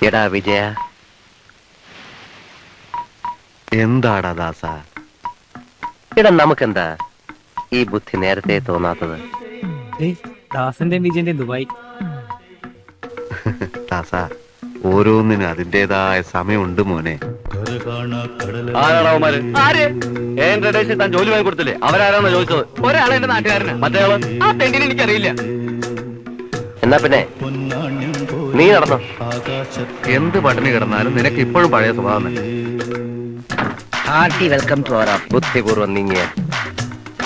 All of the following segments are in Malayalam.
എടാ വിജയ, എന്താടാ ദാസ? എടാ നമുക്കെന്താ ഈ ബുദ്ധി നേരത്തെ തോന്നാത്തത്? ദാസന്റെ വിജയന്റെ ദുബായ്. ദാസ, ഓരോന്നിനും അതിൻ്റെതായ സമയമുണ്ട് മോനെ. താൻ ജോലി വാങ്ങി കൊടുത്തില്ലേ? അവരാരാന്നാ ചോദിച്ചത്? ഒരാളെ എന്റെ നാട്ടുകാരനാ, മറ്റേയാള് ആ തെണ്ടിനെ എനിക്കറിയില്ല. എന്നാ പിന്നെ നീ നടന്നോ. എന്ത് പട്ടിണി കിടന്നാലും നിനക്ക് ഇപ്പോഴും പഴയ സ്വഭാവം തന്നെ. ഹാർട്ടി വെൽക്കം ടു അവർ. ബുദ്ധിപൂർവ്വം നീങ്ങിയ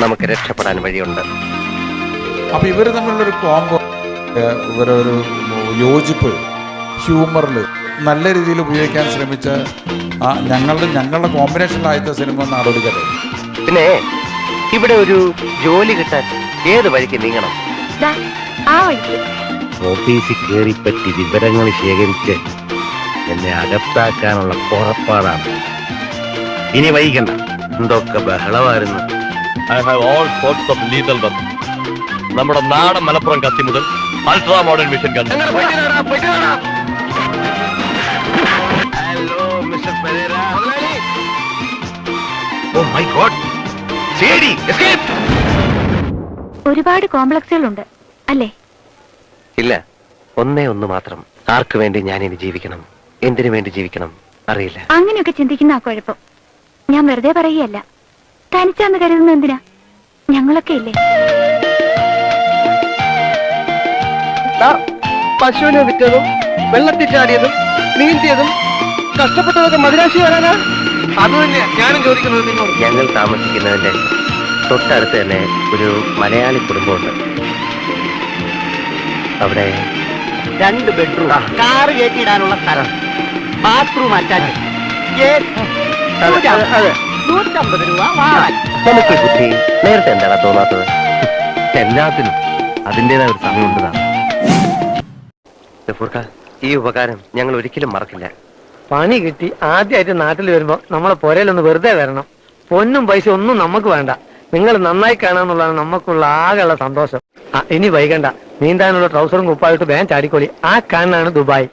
നമുക്ക് രക്ഷപ്പെടാൻ വഴിയുണ്ട്. അപ്പൊ ഇവര് തമ്മിലുള്ളൊരു കോംബോ, ഇവരൊരു യോജിപ്പ് ഹ്യൂമറിൽ നല്ല രീതിയിൽ ഉപയോഗിക്കാൻ ശ്രമിച്ച ഞങ്ങളുടെ കോമ്പിനേഷനിലായത്തെ സിനിമ നാടോടിക്കഥ. പിന്നെ ഇവിടെ ഒരു ജോലി കിട്ടാൻ ഏത് വഴിക്ക് നീങ്ങണം? ഓഫീസിൽ കയറിപ്പറ്റി വിവരങ്ങൾ ശേഖരിച്ച് എന്നെ അകത്താക്കാനുള്ള പുറപ്പാടാണ്. ഇനി വൈകണ്ട. എന്തൊക്കെ ബഹളമായിരുന്നു. I have all sorts of lethal weapons. നമ്മുടെ നാടൻ മലപ്പുറം കത്തി മുതൽ ultra modern mission gun. Hello mister Pereira. Oh my god, CID escape. ഒരുപാട് കോംപ്ലക്സുകളുണ്ട് അല്ലേ? ഇല്ല, ഒന്നേ ഒന്ന് മാത്രം. ആർക്ക് വേണ്ടി ഞാൻ ഇനി ജീവിക്കണം, എന്തിനു വേണ്ടി ജീവിക്കണം അറിയില്ല. അങ്ങനെയൊക്കെ ചിന്തിക്കുന്ന ആ കുഴപ്പം. ഞാൻ വെറുതെ പറയുകയല്ല. തനിച്ചാന്ന് കരുതുന്ന എന്തിനാ? ഞങ്ങളൊക്കെ ഇല്ലേ? പശുവിനെ വിറ്റതും വെള്ളത്തിൽ ചാടിയതും നീന്തിയതും കഷ്ടപ്പെട്ടതൊക്കെ മദിരാശി വരാനാ? അത് തന്നെയാ ഞാനും ചോദിക്കുന്നത് നിന്നോട്. ഞങ്ങൾ താമസിക്കുന്നതിന്റെ തൊട്ടടുത്ത് തന്നെ ഒരു മലയാളി കുടുംബമുണ്ട്. അവിടെ 2 ബെഡ്റൂം, കാറ് കയറ്റിയിടാനുള്ള സ്ഥലം, ബാത്റൂം അറ്റാച്ച്, 150 രൂപ വാങ്ങാൻ. നമുക്ക് ഈ ബുദ്ധി നേരത്തെ എന്താണ് തോന്നാത്തത്? എല്ലാത്തിനും അതിൻ്റെതായ ഒരു സമയമുണ്ട്. ഗഫൂർക്ക, ഈ ഉപകാരം ഞങ്ങൾ ഒരിക്കലും മറക്കില്ല. പണി കിട്ടി ആദ്യമായിട്ട് നാട്ടിൽ വരുമ്പോ നമ്മളെ പുരയിലൊന്ന് വെറുതെ വരണം. പൊന്നും പൈസ ഒന്നും നമുക്ക് വേണ്ട. നിങ്ങൾ നന്നായി കാണാന്നുള്ളതാണ് നമുക്കുള്ള ആകെയുള്ള സന്തോഷം. ഇനി വൈകണ്ട, നീന്താനുള്ള ട്രൗസറും കുപ്പായിട്ട് വേഗം ചാടിക്കോളി. ആ കാണാനാണ് ദുബായ്.